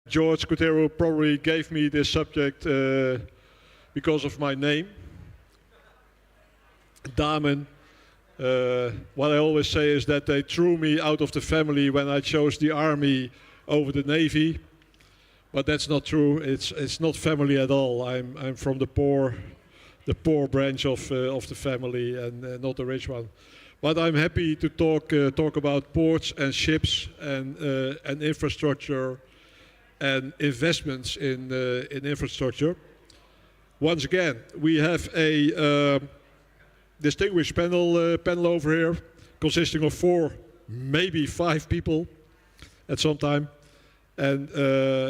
George Cotero probably gave me this subject because of my name, DAMEN. What I always say is that they threw me out of the family when I chose the army over the navy, but that's not true. It's not family at all. I'm from the poor branch of the family and not the rich one. But I'm happy to talk about ports and ships and infrastructure and investments in infrastructure. Once again, we have a distinguished panel over here, consisting of 4, maybe 5 people at some time. And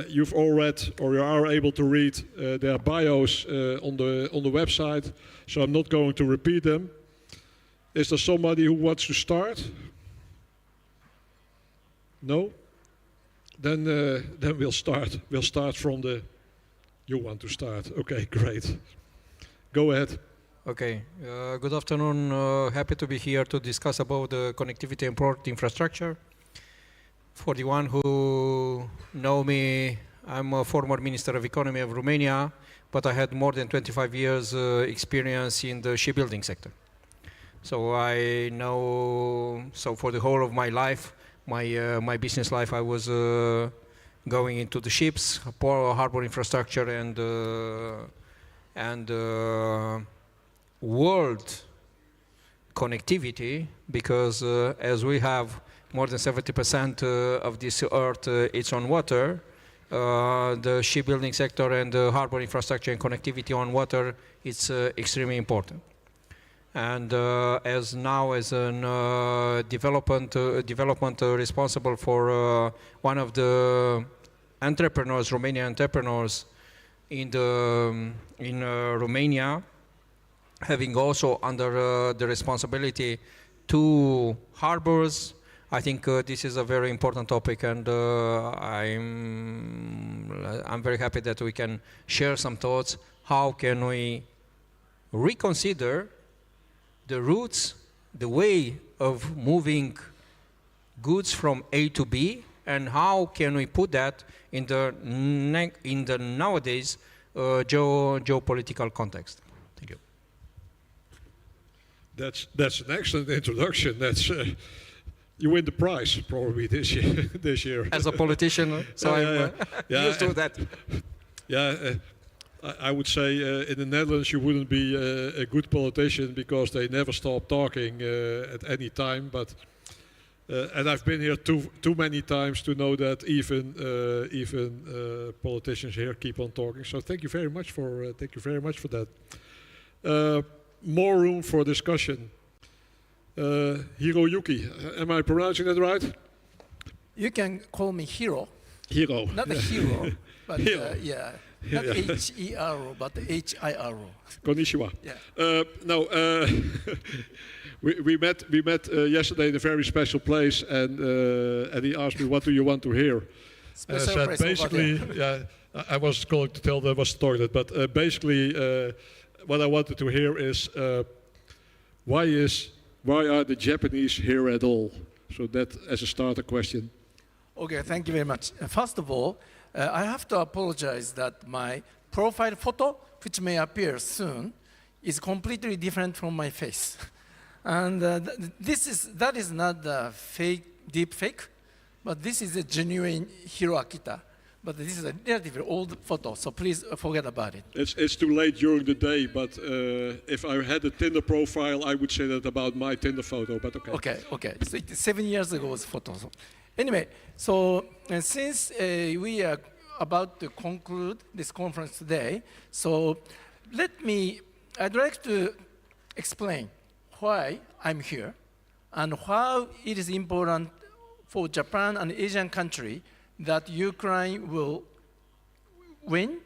you've all read, or you are able to read their bios on the website, so I'm not going to repeat them. Is there somebody who wants to start? No? Then we'll start. We'll start from the... You want to start. Okay, great. Go ahead. Okay. Good afternoon. Happy to be here to discuss about the connectivity and port infrastructure. For the one who know me, I'm a former Minister of Economy of Romania, but I had more than 25 years experience in the shipbuilding sector. So I know, so for the whole of my life, my business life, I was going into the ships, harbor infrastructure, and world connectivity, because as we have more than 70% of this earth, it's on water. The shipbuilding sector and the harbor infrastructure and connectivity on water, it's extremely important. And as a development responsible for one of the entrepreneurs, Romanian entrepreneurs in Romania, having also under the responsibility 2 harbors, I think this is a very important topic, and I'm very happy that we can share some thoughts. How can we reconsider the routes, the way of moving goods from A to B, and how can we put that in the nowadays geopolitical context? Thank you. That's an excellent introduction. That's you win the prize probably this year. As a politician, so I'm used to that. Yeah. I would say in the Netherlands you wouldn't be a good politician because they never stop talking at any time. But and I've been here too many times to know that even politicians here keep on talking. So thank you very much for that. More room for discussion. Hiroyuki, am I pronouncing that right? You can call me Hiro. Hiro. Not a hero, but Hiro. yeah. Not H-E-R-O, but H-I-R-O. Konnichiwa. Yeah. We met yesterday in a very special place, and he asked me, "What do you want to hear?" Special place basically, yeah, I was going to tell there was the toilet, but basically, what I wanted to hear is why are the Japanese here at all? So that as a starter question. Okay, thank you very much. First of all, I have to apologize that my profile photo, which may appear soon, is completely different from my face. And that is not the deep fake, but this is a genuine Hiro AKITA. But this is a relatively old photo, so please forget about it. It's too late during the day, but if I had a Tinder profile, I would say that about my Tinder photo, but okay. Okay. So 7 years ago's photo. So anyway, so since we are about to conclude this conference today, so I'd like to explain why I'm here and how it is important for Japan and Asian country that Ukraine will win,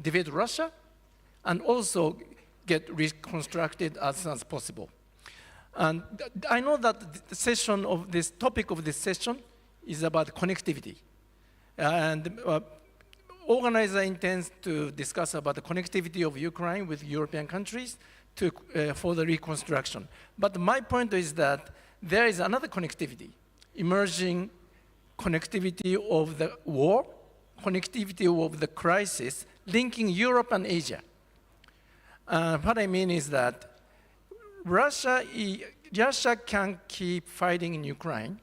defeat Russia, and also get reconstructed as soon as possible. And I know that the topic of this session is about connectivity. And organizer intends to discuss about the connectivity of Ukraine with European countries for the reconstruction. But my point is that there is another connectivity, emerging connectivity of the war, connectivity of the crisis linking Europe and Asia. What I mean is that Russia can keep fighting in Ukraine,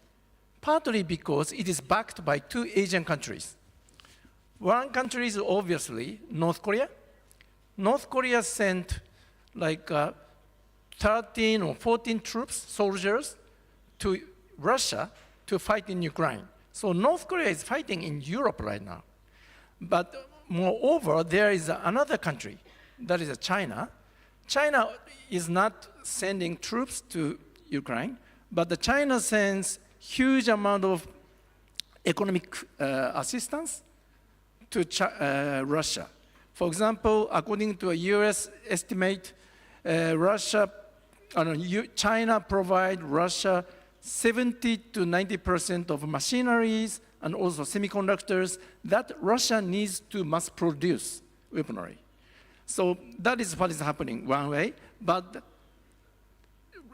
partly because it is backed by two Asian countries. One country is obviously North Korea. North Korea sent like 13 or 14 soldiers to Russia to fight in Ukraine. So North Korea is fighting in Europe right now. But moreover, there is another country, that is China. China is not sending troops to Ukraine, but China sends huge amount of economic assistance to Russia. For example, according to a US estimate, China provides Russia 70 to 90% of machineries and also semiconductors that Russia needs to mass produce weaponry. So that is what is happening one way, but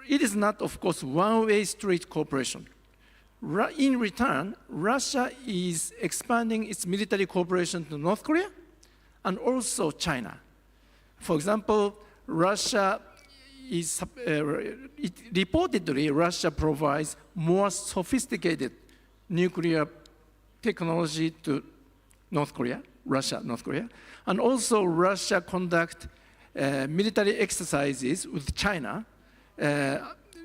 it is not, of course, one-way street cooperation. In return, Russia is expanding its military cooperation to North Korea and also China. For example, reportedly, Russia provides more sophisticated nuclear technology to North Korea, North Korea. And also Russia conduct military exercises with China.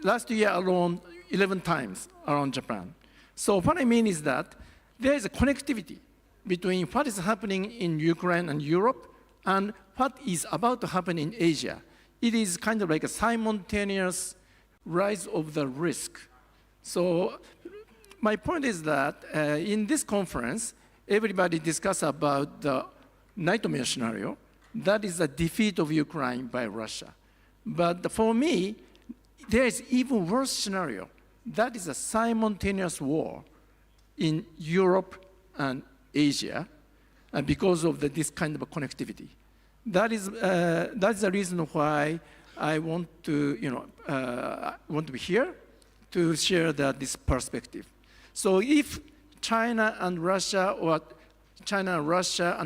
Last year alone, 11 times around Japan. So what I mean is that there is a connectivity between what is happening in Ukraine and Europe and what is about to happen in Asia. It is kind of like a simultaneous rise of the risk. So my point is that in this conference, everybody discussed about the nightmare scenario. That is a defeat of Ukraine by Russia. But for me, there is even worse scenario. That is a simultaneous war in Europe and Asia because of this kind of a connectivity. That's the reason why I want to, want to be here to share this perspective. So if China and Russia, or China and Russia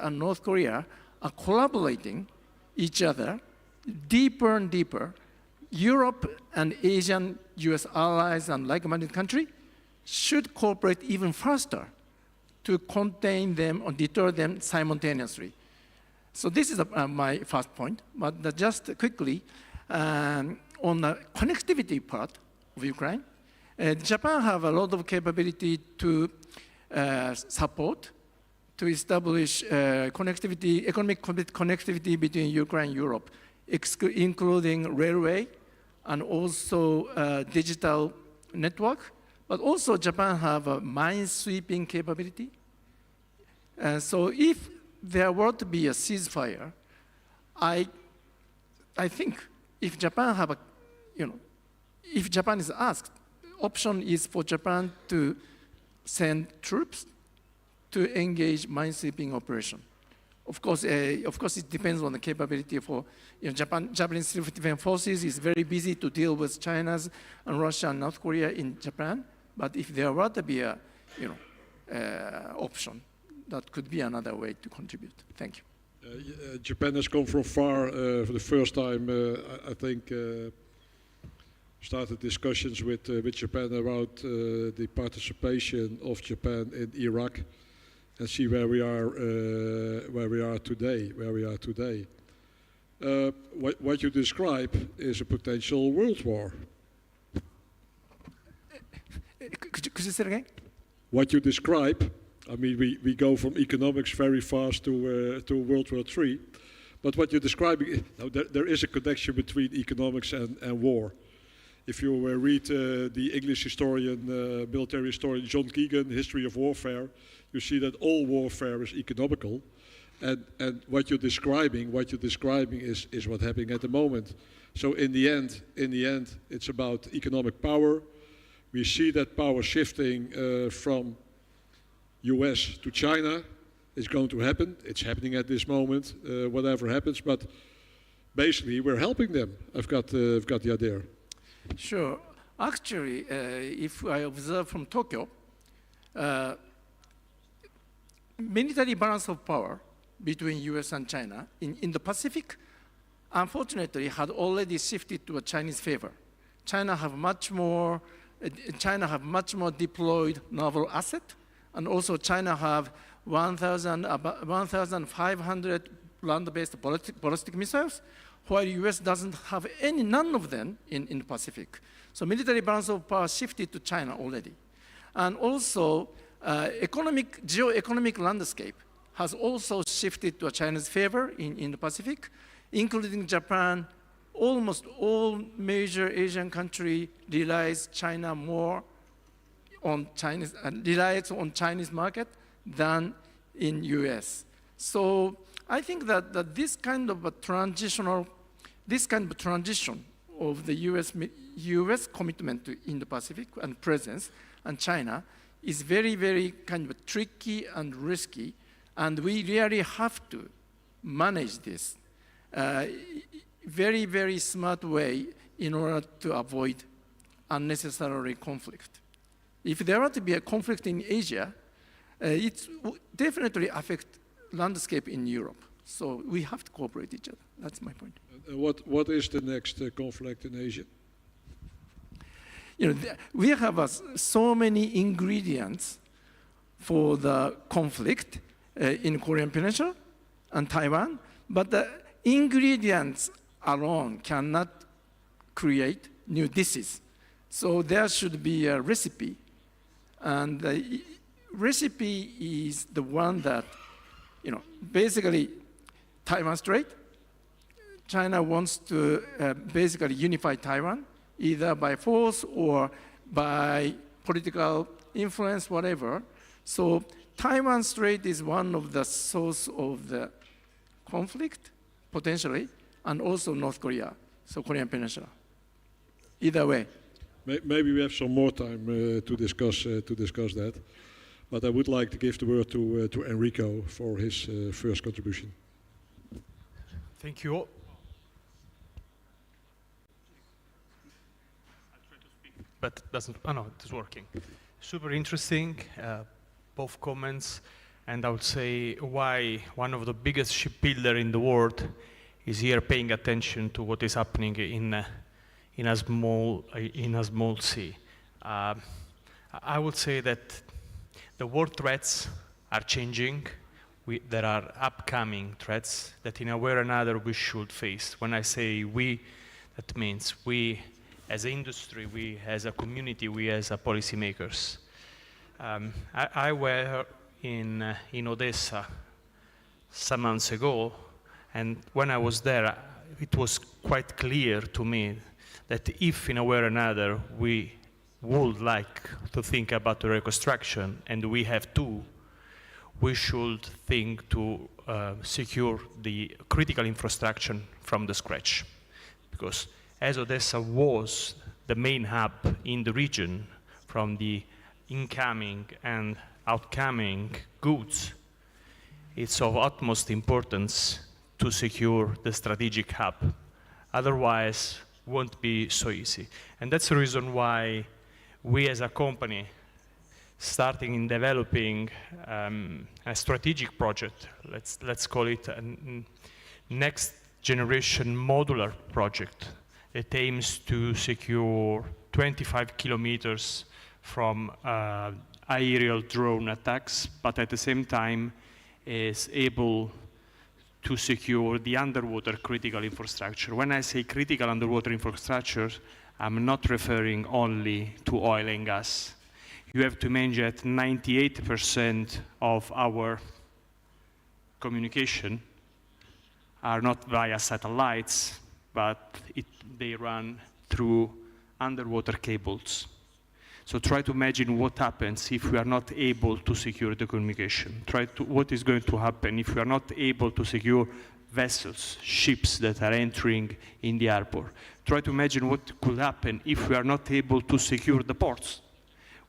and North Korea are collaborating each other deeper and deeper, Europe and Asian US allies and like-minded countries should cooperate even faster to contain them or deter them simultaneously. So this is my first point, but just quickly, on the connectivity part of Ukraine, Japan have a lot of capability to support, to establish connectivity, economic connectivity between Ukraine and Europe, including railway and also digital network. But also Japan have a mine-sweeping capability. So if there were to be a ceasefire, I think if Japan have if Japan is asked, option is for Japan to send troops to engage mine-sweeping operation. Of course, it depends on the capability for Japanese defense forces is very busy to deal with China's and Russia and North Korea in Japan. But if there were to be a option, that could be another way to contribute. Thank you. Japan has come from far. For the first time, I think, started discussions with Japan about the participation of Japan in Iraq, and see where we are today. What you describe is a potential world war. Could you say it again? What you describe, I mean, we go from economics very fast to World War III, but what you're describing, there is a connection between economics and war. If you read the English historian, military historian John Keegan, History of Warfare, you see that all warfare is economical, and what you're describing is what's happening at the moment. So in the end, it's about economic power. We see that power shifting from US to China. It's going to happen. It's happening at this moment, whatever happens, but basically we're helping them. I've got the idea. Sure. Actually, if I observe from Tokyo, military balance of power between US and China in the Pacific, unfortunately, had already shifted to a Chinese favor. China have much more deployed naval asset, and also China have 1,500 land-based ballistic missiles, while US doesn't have none of them in the Pacific. So military balance of power shifted to China already. And also, geo-economic landscape has also shifted to a China's favor in the Pacific, including Japan. Almost all major Asian countries relies China more on relies on Chinese market than in US. So I think that this kind of transition of the US commitment in the Pacific and presence and China is very, very kind of tricky and risky, and we really have to manage this very, very smart way in order to avoid unnecessary conflict. If there were to be a conflict in Asia, it definitely affect landscape in Europe. So we have to cooperate each other. That's my point. What is the next conflict in Asia? We have so many ingredients for the conflict in Korean Peninsula and Taiwan, but the ingredients alone cannot create new dishes. So there should be a recipe, and the recipe is the one that, basically Taiwan Strait. China wants to basically unify Taiwan, either by force or by political influence, whatever. So Taiwan Strait is one of the source of the conflict, potentially, and also North Korea, so Korean Peninsula. Either way. Maybe we have some more time to discuss that, but I would like to give the word to Enrico for his first contribution. Thank you. I'll try to speak, but it doesn't. Oh no, it is working. Super interesting, both comments, and I would say why one of the biggest shipbuilder in the world is here paying attention to what is happening in a small sea. I would say that the world threats are changing. There are upcoming threats that in a way or another we should face. When I say we, that means we as an industry, we as a community, we as a policymakers. I were in Odessa some months ago, and when I was there, it was quite clear to me that if in a way or another we would like to think about the reconstruction, and we have to, we should think to secure the critical infrastructure from the scratch. Because as Odessa was the main hub in the region from the incoming and outcoming goods, it's of utmost importance to secure the strategic hub. Otherwise, it won't be so easy. And that's the reason why we as a company starting in developing a strategic project, let's call it a next generation modular project. It aims to secure 25 kilometers from aerial drone attacks, but at the same time is able to secure the underwater critical infrastructure. When I say critical underwater infrastructure, I'm not referring only to oil and gas. You have to imagine that 98% of our communication are not via satellites, but they run through underwater cables. So try to imagine what happens if we are not able to secure the communication. What is going to happen if we are not able to secure vessels, ships that are entering in the airport. Try to imagine what could happen if we are not able to secure the ports,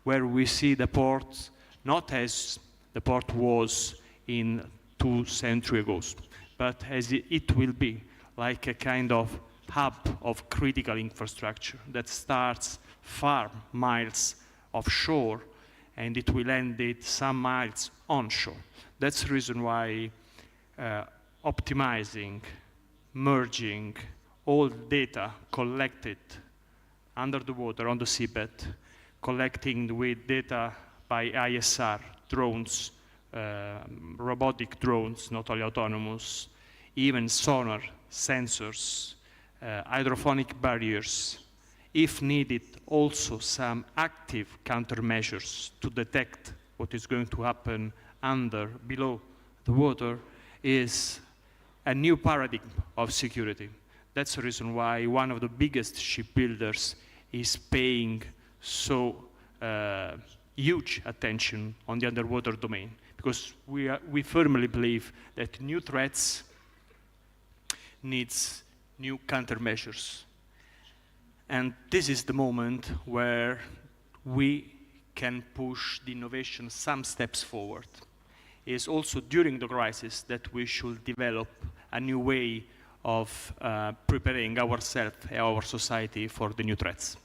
where we see the ports not as the port was in 2 centuries ago, but as it will be, like a kind of hub of critical infrastructure that starts far miles offshore and it will end it some miles onshore. That's the reason why optimizing, merging all data collected under the water on the seabed, collecting with data by ISR, drones, robotic drones, not only autonomous, even sonar, sensors, hydrophonic barriers, if needed, also some active countermeasures to detect what is going to happen below the water, is a new paradigm of security. That's the reason why one of the biggest shipbuilders is paying so huge attention on the underwater domain, because we firmly believe that new threats needs new countermeasures. And this is the moment where we can push the innovation some steps forward. It's also during the crisis that we should develop a new way of preparing ourselves and our society for the new threats.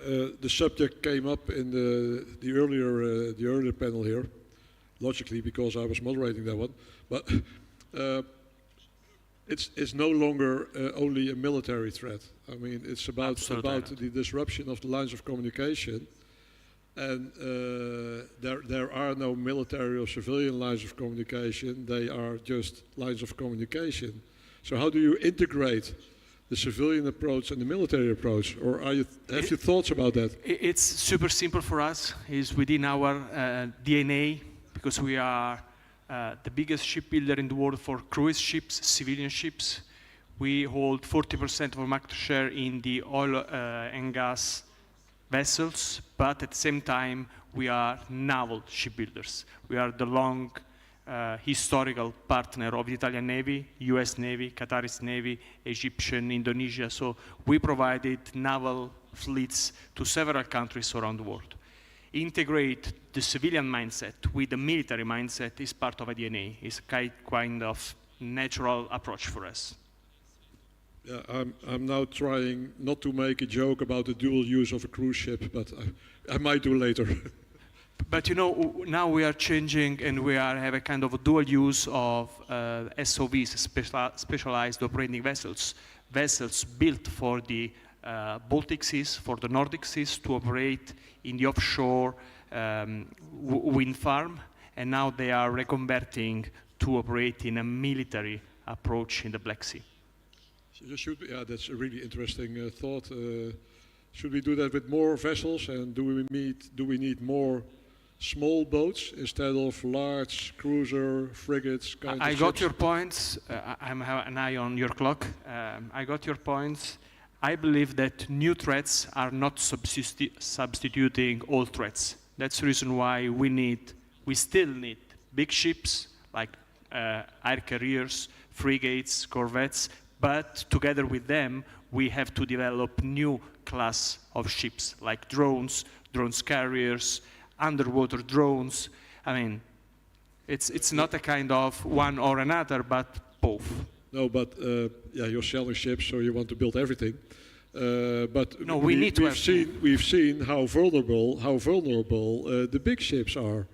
The subject came up in the earlier panel here, logically because I was moderating that one. But it's no longer only a military threat. I mean, it's about the disruption of the lines of communication, and there are no military or civilian lines of communication. They are just lines of communication. So how do you integrate the civilian approach and the military approach, or have you thoughts about that? It's super simple for us. It's within our DNA, because we are the biggest shipbuilder in the world for cruise ships, civilian ships. We hold 40% of our market share in the oil and gas vessels, but at the same time, we are naval shipbuilders. We are the long historical partner of the Italian Navy, US Navy, Qatari Navy, Egyptian, Indonesia. So we provided naval fleets to several countries around the world. Integrate the civilian mindset with the military mindset is part of a DNA. It's kind of natural approach for us. Yeah, I'm now trying not to make a joke about the dual use of a cruise ship, but I might do later. But you know, now we are changing, and we have a kind of a dual use of SOVs, specialized operating vessels built for the Baltic seas, for the Nordic seas, to operate in the offshore wind farm, and now they are reconverting to operate in a military approach in the Black Sea. Yeah, that's a really interesting thought. Should we do that with more vessels, and do we need more small boats instead of large cruiser, frigates kind of I ships? got your points. I have an eye on your clock. I got your points. I believe that new threats are not substituting old threats. That's the reason why we still need big ships like air carriers, frigates, corvettes, but together with them, we have to develop new class of ships like drones carriers, underwater drones. I mean, it's not a kind of one or another, but both. No, but yeah, you're selling ships, so you want to build everything. But no, we've seen how vulnerable the big ships are.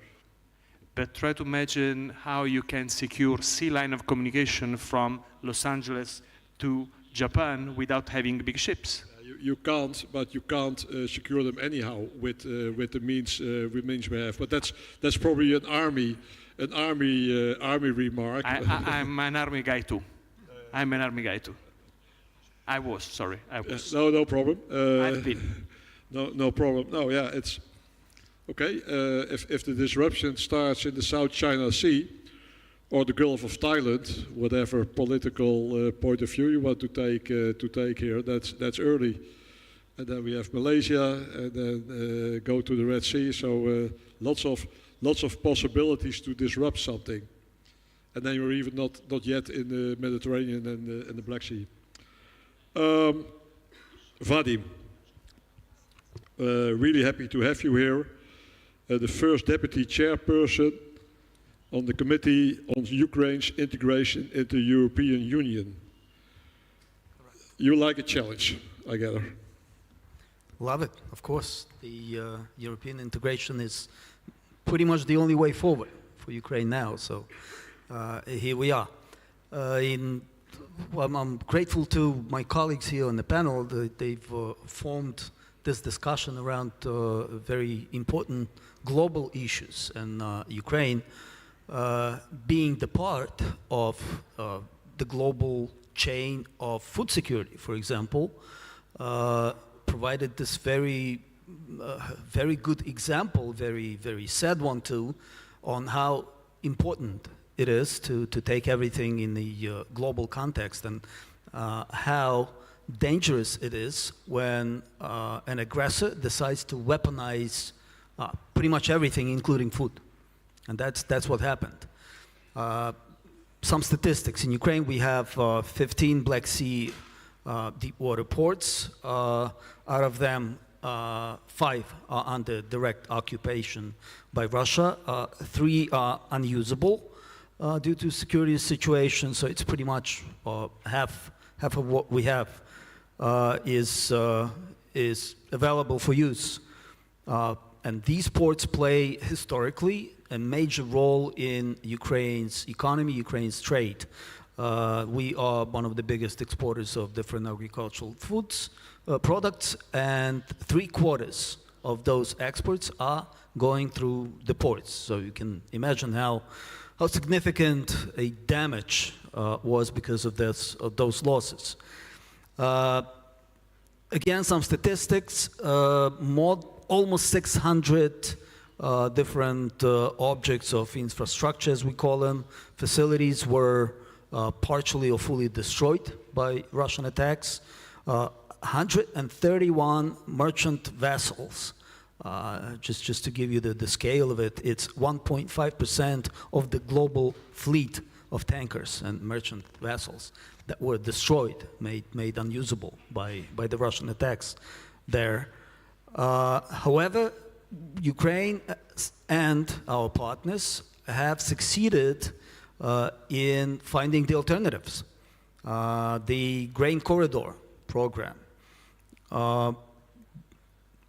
But try to imagine how you can secure sea line of communication from Los Angeles to Japan without having big ships. You can't, but you can't secure them anyhow with the means we have. But that's probably an army remark. I'm an army guy too. I'm an army guy too. I was. No problem. I've been. No problem. No, yeah, it's okay. If the disruption starts in the South China Sea or the Gulf of Thailand, whatever political point of view you want to take here, that's early. And then we have Malaysia, and then go to the Red Sea. So lots of possibilities to disrupt something. And then you're even not yet in the Mediterranean and the Black Sea. Vadim, really happy to have you here. The first deputy chairperson on the Committee on Ukraine's integration into the European Union. You like a challenge, I gather. Love it, of course. The European integration is pretty much the only way forward for Ukraine now, so here we are. Well, I'm grateful to my colleagues here on the panel that they've formed this discussion around very important global issues, and Ukraine being the part of the global chain of food security, for example, provided this very good example, very sad one too, on how important it is to take everything in the global context, and how dangerous it is when an aggressor decides to weaponize pretty much everything, including food. And that's what happened. Some statistics. In Ukraine, we have 15 Black Sea deep water ports. Out of them, 5 are under direct occupation by Russia. 3 are unusable due to security situation. So it's pretty much half of what we have is available for use. And these ports play historically a major role in Ukraine's economy, Ukraine's trade. We are one of the biggest exporters of different agricultural foods, products, and 3/4 of those exports are going through the ports. So you can imagine how significant a damage was because of those losses. Again, some statistics, almost 600 different objects of infrastructure, as we call them, facilities were partially or fully destroyed by Russian attacks. 131 merchant vessels. Just to give you the scale of it, it's 1.5% of the global fleet of tankers and merchant vessels that were destroyed, made unusable by the Russian attacks there. However, Ukraine and our partners have succeeded in finding the alternatives. The Grain Corridor program.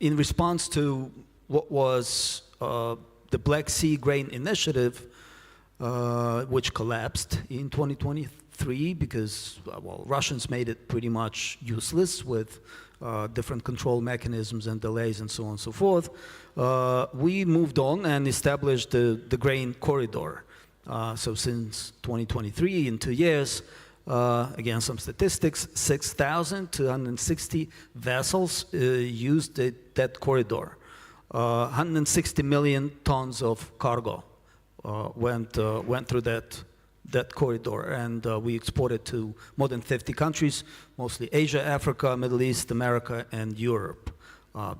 In response to what was the Black Sea Grain Initiative, which collapsed in 2023 because, well, Russians made it pretty much useless with different control mechanisms and delays and so on and so forth, we moved on and established the Grain Corridor. So since 2023, in 2 years, again, some statistics, 6,260 vessels used that corridor. 160 million tons of cargo went through that corridor, and we exported to more than 50 countries, mostly Asia, Africa, Middle East, America, and Europe.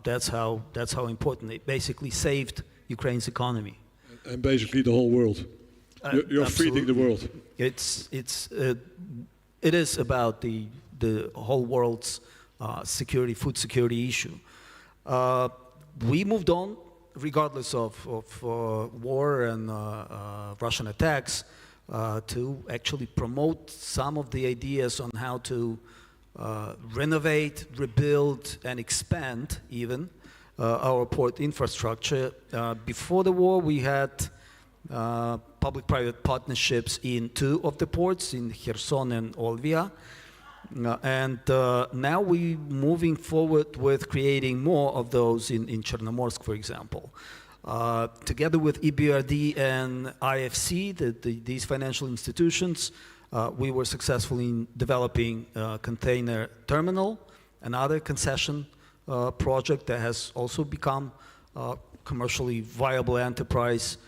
That's how important it basically saved Ukraine's economy. And basically the whole world. You're feeding the world. It is about the whole world's food security issue. We moved on, regardless of war and Russian attacks, to actually promote some of the ideas on how to renovate, rebuild, and expand even our port infrastructure. Before the war, we had public-private partnerships in 2 of the ports, in Kherson and Olvia. And now we're moving forward with creating more of those in Chernomorsk, for example. Together with EBRD and IFC, these financial institutions, we were successful in developing a container terminal, another concession project that has also become a commercially viable enterprise.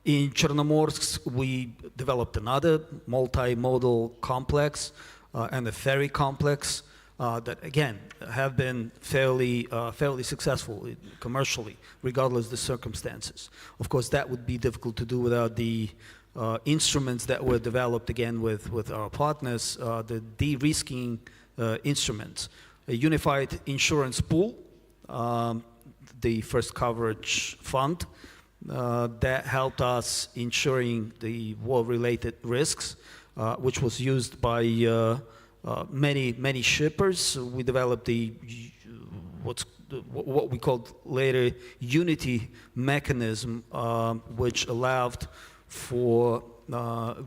In Chernomorsk, we developed another multimodal complex and a ferry complex that, again, have been fairly successful commercially, regardless of the circumstances. Of course, that would be difficult to do without the instruments that were developed, again, with our partners, the de-risking instruments. A unified insurance pool, the first coverage fund, that helped us ensuring the war-related risks, which was used by many shippers. We developed the what we called later unity mechanism, which allowed for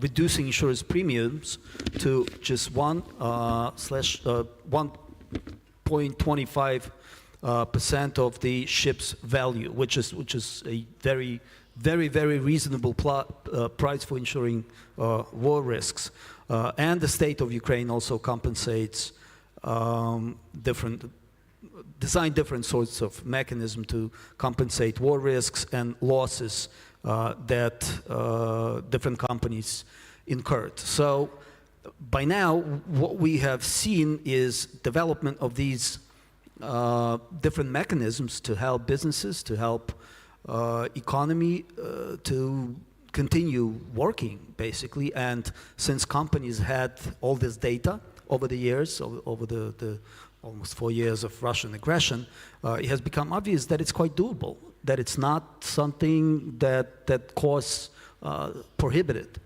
reducing insurance premiums to just 1.25% of the ship's value, which is a very reasonable price for insuring war risks. And the state of Ukraine also compensates different sorts of mechanism to compensate war risks and losses that different companies incurred. So by now, what we have seen is development of these different mechanisms to help businesses, to help economy to continue working, basically. And since companies had all this data over the years, over the almost 4 years of Russian aggression, it has become obvious that it's quite doable, that it's not something that costs prohibited.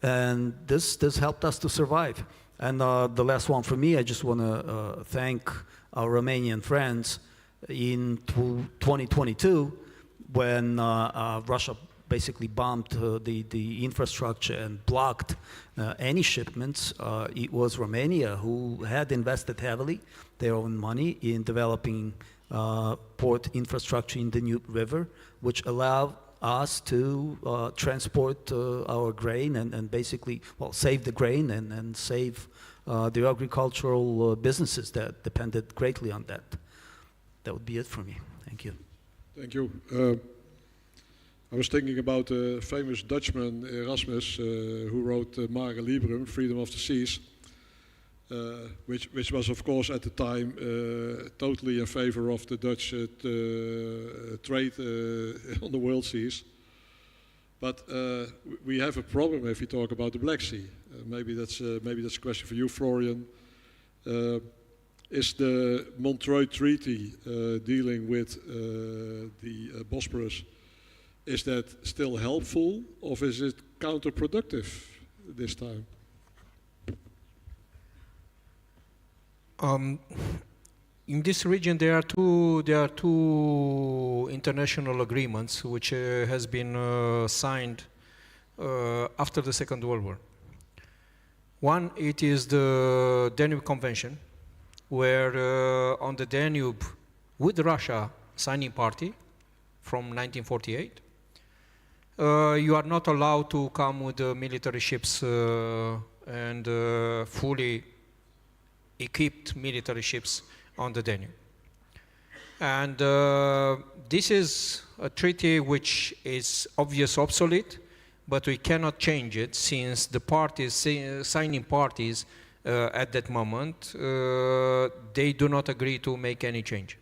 And this helped us to survive. And the last one for me, I just want to thank our Romanian friends in 2022, when Russia basically bombed the infrastructure and blocked any shipments. It was Romania who had invested heavily their own money in developing port infrastructure in the Danube River, which allowed us to transport our grain and basically, well, save the grain and save the agricultural businesses that depended greatly on that. That would be it for me. Thank you. Thank you. I was thinking about a famous Dutchman, Erasmus, who wrote Mare Liberum, Freedom of the Seas, which was, of course, at the time totally in favor of the Dutch trade on the world seas. But we have a problem if we talk about the Black Sea. Maybe that's a question for you, Florian. Is the Montreux Treaty dealing with the Bosporus, is that still helpful, or is it counterproductive this time? In this region, there are two international agreements which has been signed after the Second World War. One, it is the Danube Convention, where on the Danube, with Russia signing party from 1948, you are not allowed to come with military ships and fully equipped military ships on the Danube. And this is a treaty which is obviously obsolete, but we cannot change it since the parties, signing parties at that moment, they do not agree to make any change.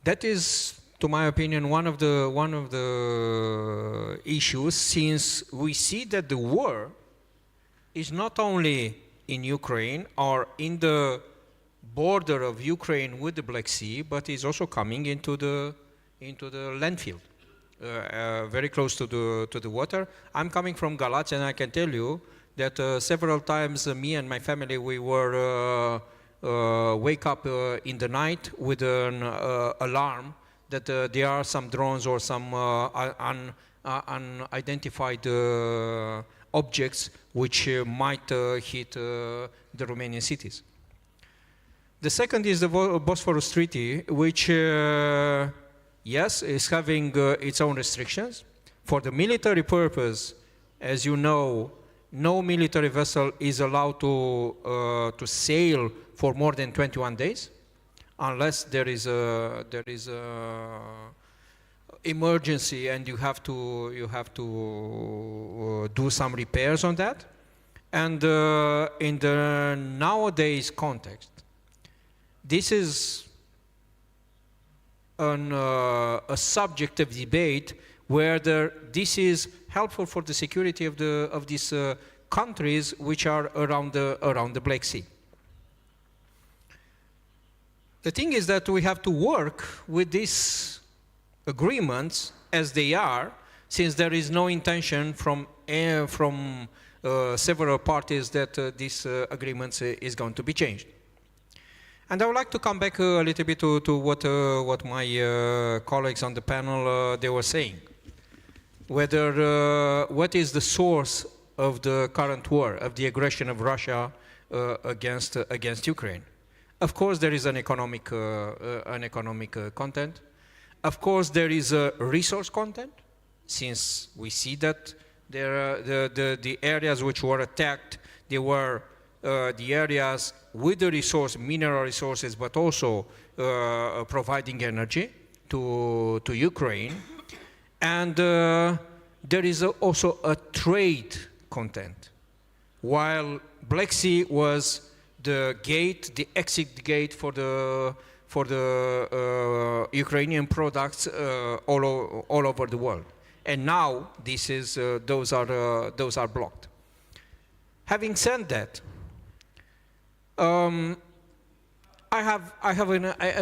That is, to my opinion, one of the issues, since we see that the war is not only in Ukraine or in the border of Ukraine with the Black Sea, but is also coming into the landfill, very close to the water. I'm coming from Galați, and I can tell you that several times me and my family, we were wake up in the night with an alarm that there are some drones or some unidentified objects which might hit the Romanian cities. The second is the Bosphorus Treaty, which, yes, is having its own restrictions. For the military purpose, as you know, no military vessel is allowed to sail for more than 21 days, unless there is a emergency and you have to do some repairs on that. And in the nowadays context, this is a subject of debate whether this is helpful for the security of these countries which are around the Black Sea. The thing is that we have to work with these agreements as they are, since there is no intention from several parties that this agreement is going to be changed. And I would like to come back a little bit to what my colleagues on the panel they were saying. Whether what is the source of the current war, of the aggression of Russia against Ukraine? Of course, there is an economic content. Of course, there is a resource content, since we see that the areas which were attacked, they were the areas with the mineral resources, but also providing energy to Ukraine. And there is also a trade content. While Black Sea was the gate, the exit gate for the Ukrainian products all over the world. And now this is those are blocked. Having said that, as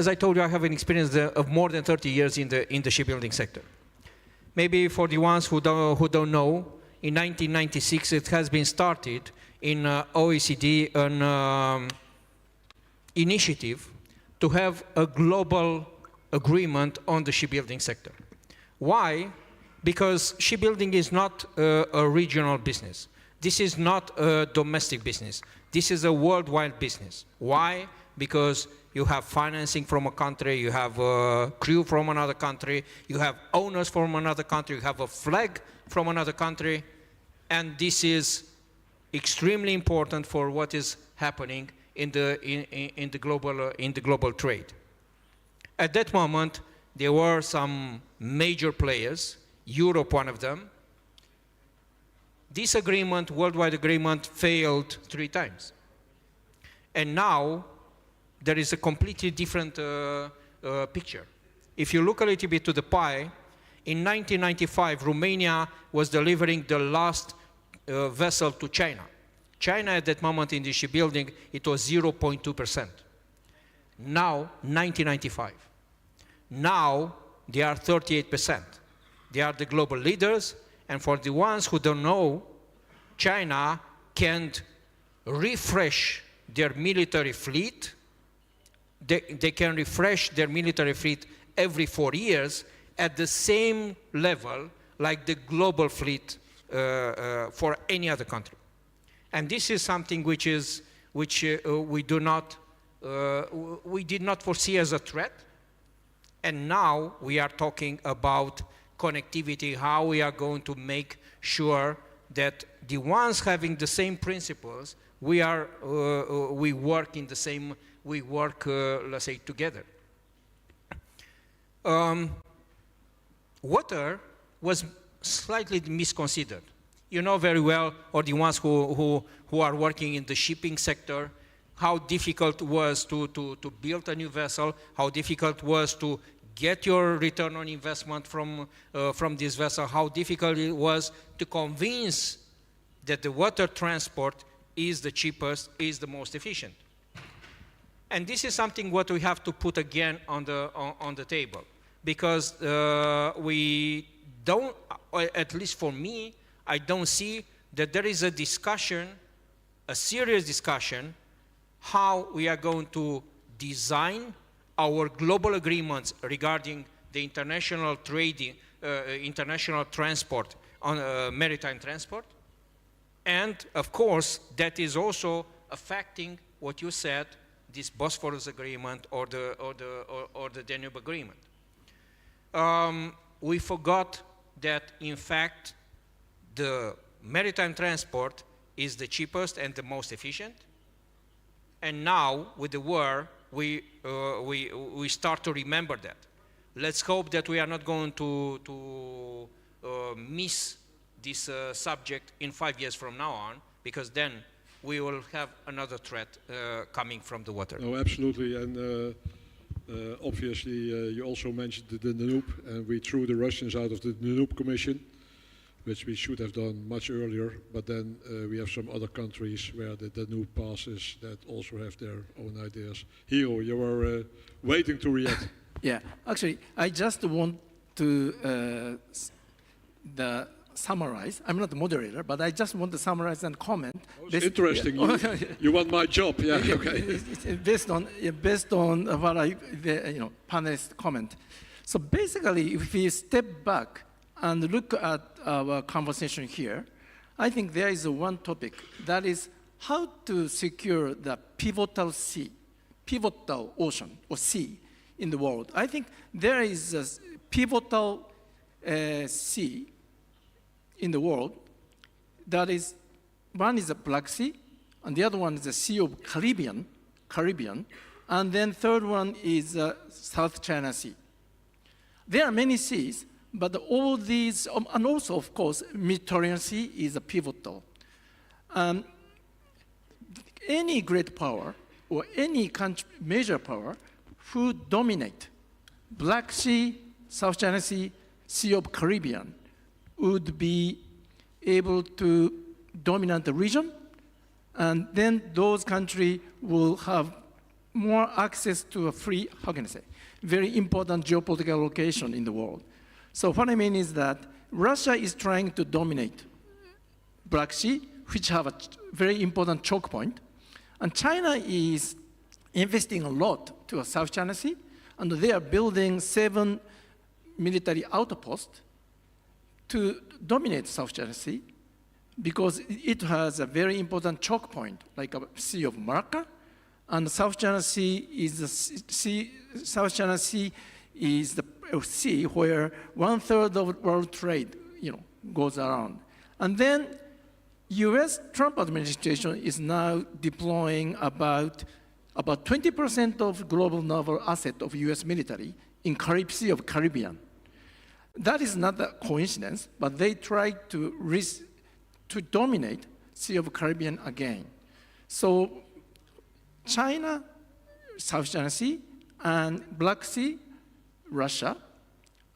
I told you, I have an experience of more than 30 years in the shipbuilding sector. Maybe for the ones who don't know, in 1996 it has been started in OECD an initiative to have a global agreement on the shipbuilding sector. Why? Because shipbuilding is not a regional business. This is not a domestic business. This is a worldwide business. Why? Because you have financing from a country, you have a crew from another country, you have owners from another country, you have a flag from another country, and this is extremely important for what is happening in the global trade. At that moment, there were some major players, Europe one of them. This agreement, worldwide agreement, failed 3 times. And now, there is a completely different picture. If you look a little bit to the pie, in 1995, Romania was delivering the last vessel to China. China at that moment in the shipbuilding, it was 0.2%. Now, 1995. Now, they are 38%. They are the global leaders, and for the ones who don't know, China can't refresh their military fleet. They can refresh their military fleet every 4 years at the same level like the global fleet for any other country. And this is something which we did not foresee as a threat. And now we are talking about connectivity, how we are going to make sure that the ones having the same principles, we work in the same, let's say, together. Water was slightly misconsidered. You know very well, or the ones who are working in the shipping sector, how difficult it was to build a new vessel, how difficult it was to get your return on investment from this vessel, how difficult it was to convince that the water transport is the cheapest, is the most efficient. And this is something what we have to put again on the table, because we don't, at least for me, I don't see that there is a discussion, a serious discussion, how we are going to design our global agreements regarding the international trading, international transport, on maritime transport. And of course, that is also affecting what you said, this Bosphorus agreement or the Danube agreement. We forgot that, in fact, the maritime transport is the cheapest and the most efficient. And now, with the war, we start to remember that. Let's hope that we are not going to miss this subject in 5 years from now on, because then we will have another threat coming from the water. No, absolutely, and obviously you also mentioned the Danube, and we threw the Russians out of the Danube Commission, which we should have done much earlier, but then we have some other countries where the Danube passes that also have their own ideas. Hiro, you were waiting to react. Yeah, actually, I just want to summarize. I'm not the moderator, but I just want to summarize and comment. It's interesting. You want my job? Yeah. Okay. Based on what panelists comment. So basically, if we step back and look at our conversation here, I think there is one topic that is how to secure the pivotal ocean or sea in the world. I think there is a pivotal sea in the world that is, one is the Black Sea, and the other one is the Sea of Caribbean, and then third one is South China Sea. There are many seas, but all these, and also of course, Mediterranean Sea is a pivotal. Any great power or any country, major power who dominate Black Sea, South China Sea, Sea of Caribbean would be able to dominate the region, and then those countries will have more access to a free, how can I say, very important geopolitical location in the world. So what I mean is that Russia is trying to dominate Black Sea, which have a very important choke point, and China is investing a lot to a South China Sea, and they are building 7 military outposts to dominate South China Sea because it has a very important choke point, like a Sea of Malacca, and South China Sea is the sea where 1/3 of world trade, goes around. And then U.S. Trump administration is now deploying about 20% of global naval asset of U.S. military in Sea of Caribbean. That is not a coincidence, but they try to dominate Sea of Caribbean again. So China, South China Sea, and Black Sea, Russia,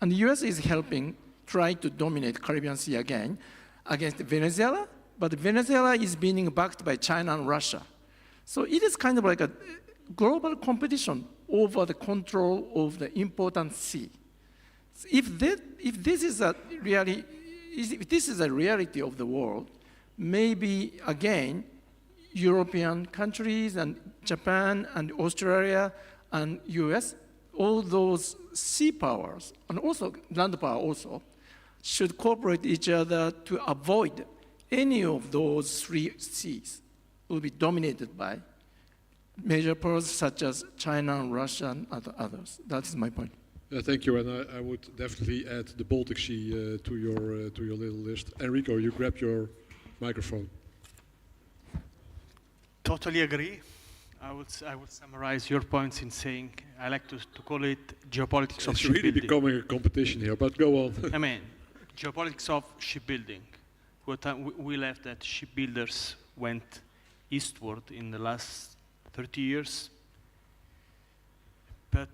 and the U.S. is helping try to dominate Caribbean Sea again against Venezuela, but Venezuela is being backed by China and Russia. So it is kind of like a global competition over the control of the important sea. If this is a reality of the world, maybe again, European countries and Japan and Australia and US, all those sea powers and also land power also should cooperate each other to avoid any of those 3 seas will be dominated by major powers such as China and Russia and others. That is my point. Thank you, and I would definitely add the Baltic Sea to your little list. Enrico, you grab your microphone. Totally agree. I would summarize your points in saying I like to call it geopolitics of shipbuilding. It's really becoming a competition here, but go on. I mean, geopolitics of shipbuilding. We left that shipbuilders went eastward in the last 30 years, but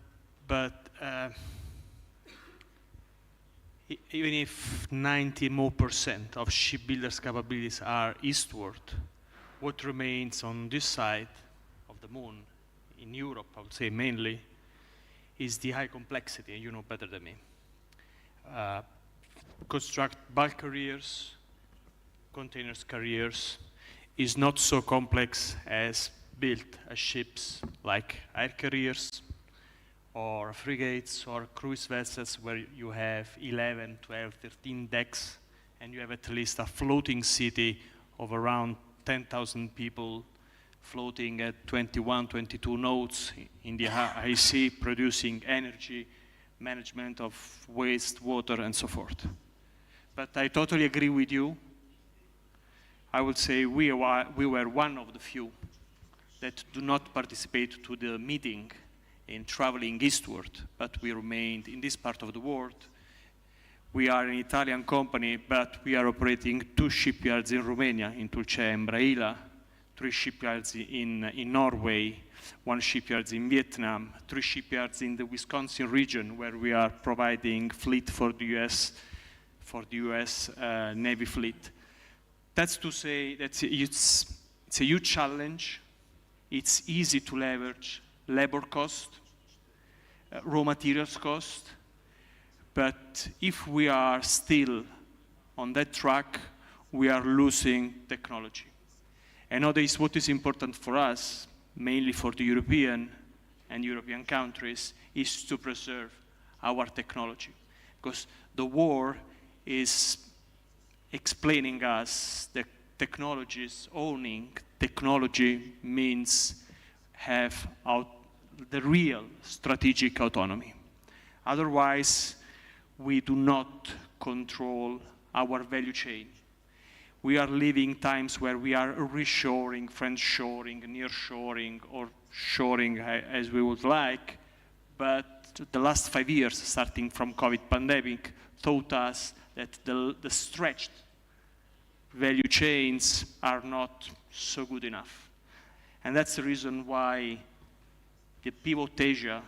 even if 90% more of shipbuilders' capabilities are eastward, what remains on this side of the moon, in Europe, I would say mainly, is the high complexity, and you know better than me. Construct bulk carriers, containers carriers, is not so complex as built as ships like air carriers or frigates or cruise vessels where you have 11, 12, 13 decks and you have at least a floating city of around 10,000 people floating at 21, 22 knots in the high sea, producing energy, management of waste, water, and so forth. But I totally agree with you. I would say we were one of the few that do not participate to the meeting in traveling eastward, but we remained in this part of the world. We are an Italian company, but we are operating 2 shipyards in Romania, in Tulcea and Brăila, 3 shipyards in Norway, 1 shipyard in Vietnam, 3 shipyards in the Wisconsin region, where we are providing fleet for the US Navy fleet. That's to say that it's a huge challenge. It's easy to leverage labor cost, raw materials cost, but if we are still on that track, we are losing technology. And nowadays, what is important for us, mainly for the European and European countries, is to preserve our technology. Because the war is explaining us that technologies, owning technology means have the real strategic autonomy. Otherwise, we do not control our value chain. We are living times where we are reshoring, friendshoring, nearshoring, or shoring as we would like, but the last 5 years, starting from COVID pandemic, taught us that the stretched value chains are not so good enough. And that's the reason why the pivot Asia,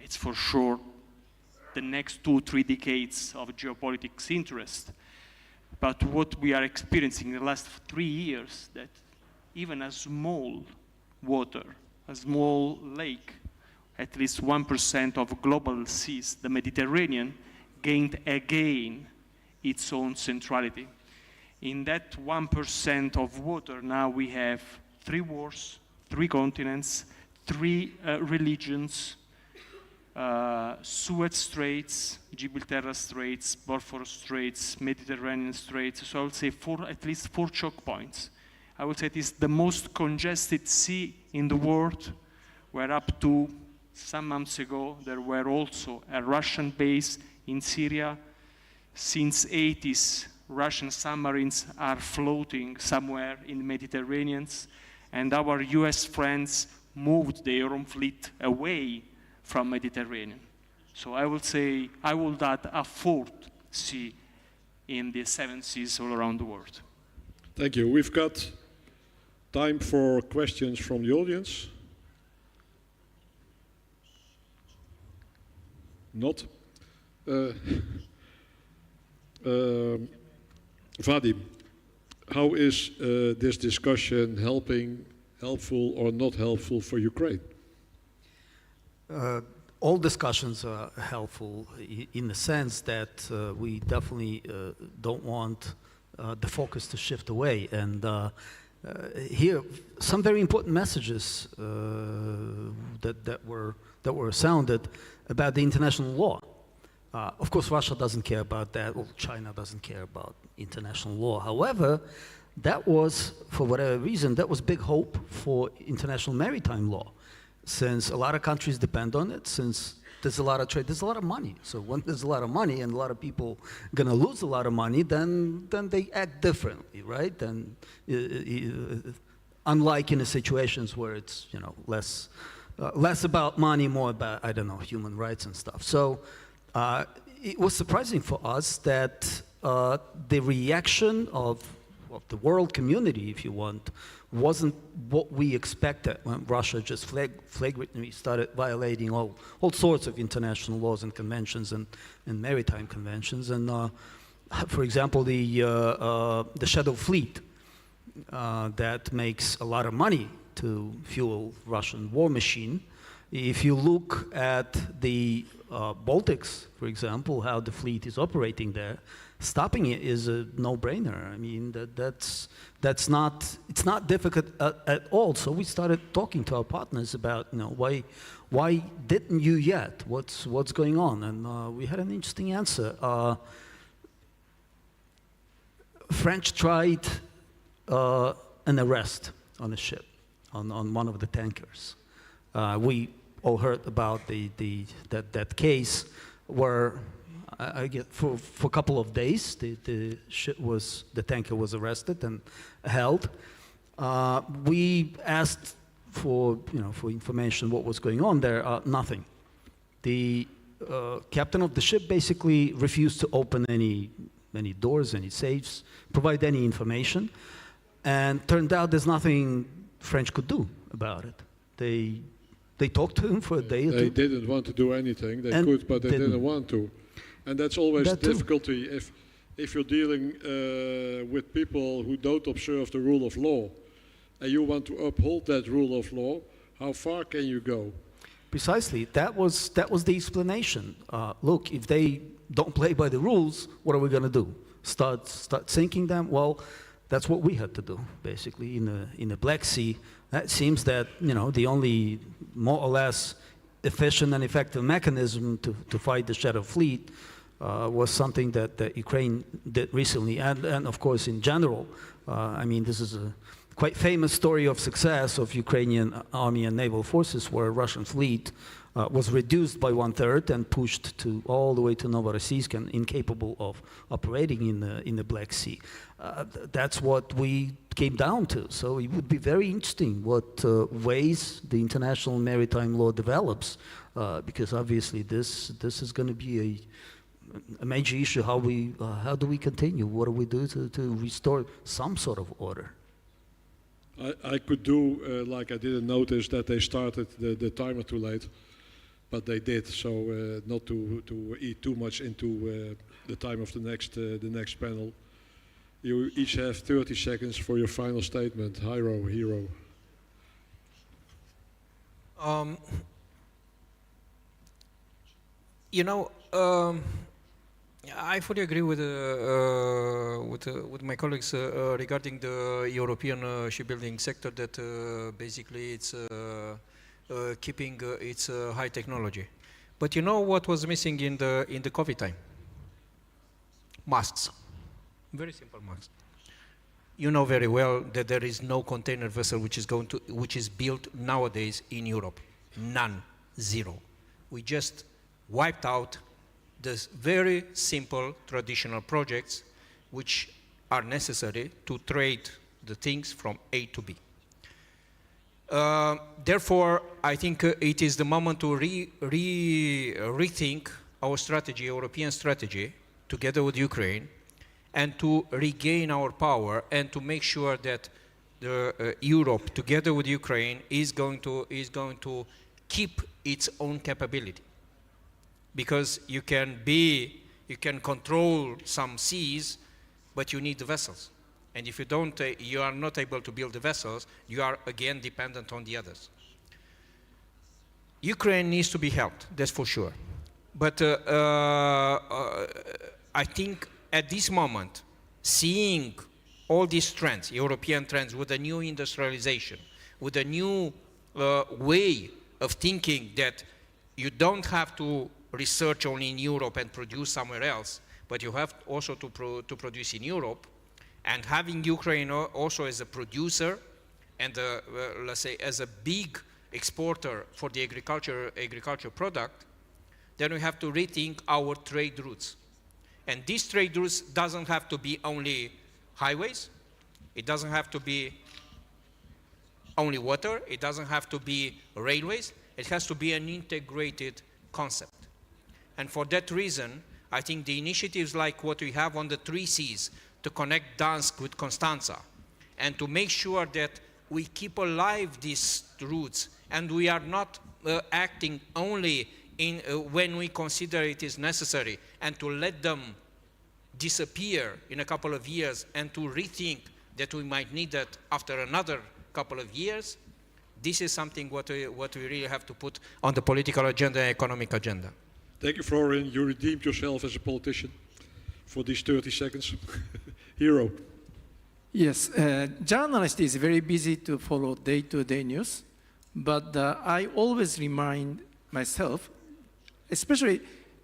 it's for sure the next 2-3 decades of geopolitics interest. But what we are experiencing in the last 3 years, that even a small water, a small lake, at least 1% of global seas, the Mediterranean, gained again its own centrality. In that 1% of water, now we have 3 wars, 3 continents, 3 religions, Suez Straits, Gibraltar Straits, Bosphorus Straits, Mediterranean Straits. So I would say at least 4 choke points. I would say it is the most congested sea in the world, where up to some months ago there were also a Russian base in Syria. Since 80s, Russian submarines are floating somewhere in the Mediterranean, and our US friends moved their own fleet away from Mediterranean. So I would say, I would add a 4th sea in the 7 seas all around the world. Thank you. We've got time for questions from the audience. Not. Vadim, how is this discussion helpful or not helpful for Ukraine? All discussions are helpful in the sense that we definitely don't want the focus to shift away. And here, some very important messages that were sounded about the international law. Of course, Russia doesn't care about that, or China doesn't care about international law. However, that was, for whatever reason, that was big hope for international maritime law, since a lot of countries depend on it, since there's a lot of trade, there's a lot of money. So when there's a lot of money and a lot of people gonna lose a lot of money, then they act differently, right? Then, unlike in the situations where it's, you know, less about money, more about, I don't know, human rights and stuff. So it was surprising for us that the reaction of the world community, if you want, wasn't what we expected when Russia just flagrantly started violating all sorts of international laws and conventions and maritime conventions. And for example, the Shadow Fleet that makes a lot of money to fuel Russian war machine. If you look at the Baltics, for example, how the fleet is operating there, stopping it is a no-brainer. I mean, it's not difficult at all. So we started talking to our partners about, you know, why didn't you yet? What's going on? And we had an interesting answer. French tried an arrest on a ship, on one of the tankers. We all heard about that case where I get for a couple of days the tanker was arrested and held. We asked for information what was going on there. Nothing. The captain of the ship basically refused to open any doors, any safes, provide any information, and turned out there's nothing French could do about it. They talked to him for a day or two. They didn't want to do anything. They could, but they didn't want to. And that's always the difficulty if you're dealing with people who don't observe the rule of law, and you want to uphold that rule of law. How far can you go? Precisely. That was the explanation. Look, if they don't play by the rules, what are we going to do? Start sinking them? Well, that's what we had to do, basically, in the Black Sea. It seems that, you know, the only more or less efficient and effective mechanism to fight the shadow fleet was something that Ukraine did recently. And of course, in general, I mean, this is a quite famous story of success of Ukrainian army and naval forces, where a Russian fleet was reduced by 1/3 and pushed all the way to Novorossiysk and incapable of operating in the Black Sea. That's what we came down to. So it would be very interesting what ways the international maritime law develops, because obviously this is going to be a major issue. How do we continue? What do we do to restore some sort of order? I could do like I didn't notice that they started the timer too late, but they did. So not to eat too much into the time of the next panel. You each have 30 seconds for your final statement. Hiro. You know, I fully agree with my colleagues regarding the European shipbuilding sector, that basically it's keeping its high technology. But you know what was missing in the COVID time? Masks. Very simple masks. You know very well that there is no container vessel which is built nowadays in Europe. None. Zero. We just wiped out the very simple traditional projects which are necessary to trade the things from A to B. Therefore, I think it is the moment to rethink our strategy, European strategy, together with Ukraine, and to regain our power and to make sure that Europe, together with Ukraine, is going to keep its own capability. Because you can control some seas, but you need the vessels. And if you are not able to build the vessels, you are again dependent on the others. Ukraine needs to be helped, that's for sure. But I think at this moment, seeing all these trends, European trends, with a new industrialization, with a new way of thinking that you don't have to research only in Europe and produce somewhere else, but you have also to produce in Europe, and having Ukraine also as a producer and let's say as a big exporter for the agriculture product, then we have to rethink our trade routes. And these trade routes doesn't have to be only highways, it doesn't have to be only water, it doesn't have to be railways, it has to be an integrated concept. And for that reason, I think the initiatives like what we have on the 3 seas to connect Dansk with Constanța and to make sure that we keep alive these routes and we are not acting only when we consider it is necessary, and to let them disappear in a couple of years and to rethink that we might need that after another couple of years, this is something what we really have to put on the political agenda and economic agenda. Thank you, Florian. You redeemed yourself as a politician for these 30 seconds. Hiro. Yes, journalist is very busy to follow day-to-day news, but I always remind myself, especially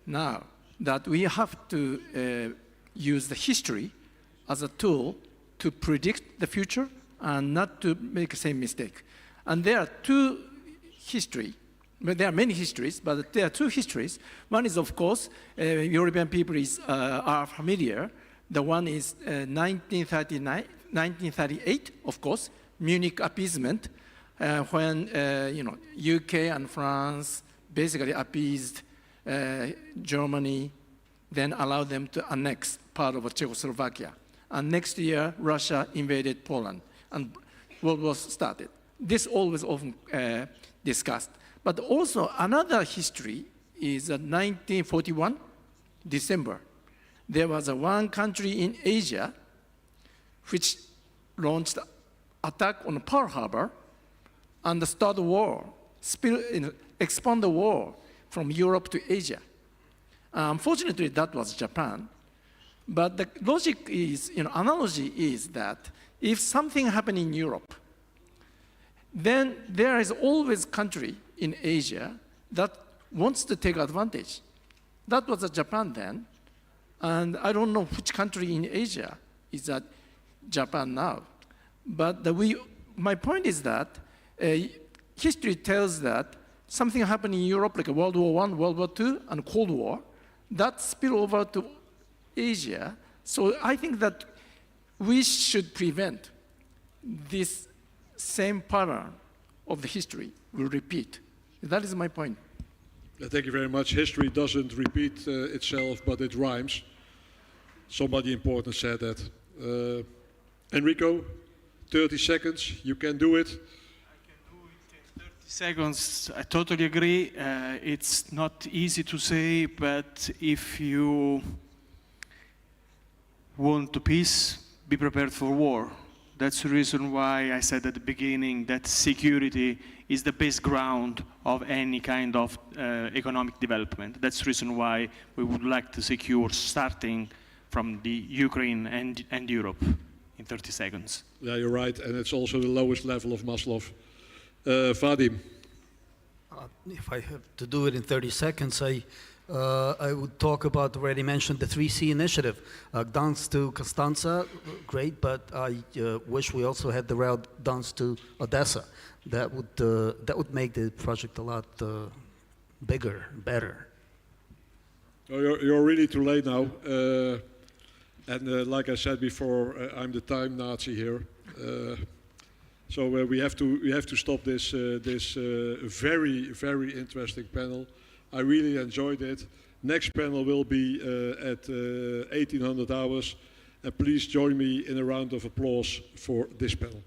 now, that we have to use the history as a tool to predict the future and not to make the same mistake. And there are two histories. But there are many histories, but there are two histories. One is, of course, European people are familiar. The one is 1938, of course, Munich appeasement, when UK and France basically appeased Germany, then allowed them to annex part of Czechoslovakia. And next year, Russia invaded Poland, and World War started. This always often discussed. But also another history is 1941, December. There was one country in Asia which launched attack on Pearl Harbor and started war, expand the war from Europe to Asia. Unfortunately, that was Japan. But the logic is, analogy is that if something happened in Europe, then there is always country in Asia that wants to take advantage. That was Japan then, and I don't know which country in Asia is that Japan now. But my point is that history tells that something happened in Europe, like World War I, World War II, and Cold War, that spill over to Asia. So I think that we should prevent this same pattern of the history will repeat. That is my point. Thank you very much. History doesn't repeat itself, but it rhymes. Somebody important said that. Enrico, 30 seconds, you can do it. I can do it in 30 seconds. I totally agree. It's not easy to say, but if you want peace, be prepared for war. That's the reason why I said at the beginning that security is the base ground of any kind of economic development. That's the reason why we would like to secure starting from the Ukraine and Europe in 30 seconds. Yeah, you're right, and it's also the lowest level of Maslow. Vadim. If I have to do it in 30 seconds, I would talk about, already mentioned, the 3C initiative. Gdansk to Constanza, great, but I wish we also had the route Gdansk to Odessa. That would make the project a lot bigger, better. Oh, you're really too late now. And like I said before, I'm the time Nazi here. So we have to stop this very, very interesting panel. I really enjoyed it. Next panel will be at 1800 hours. And please join me in a round of applause for this panel.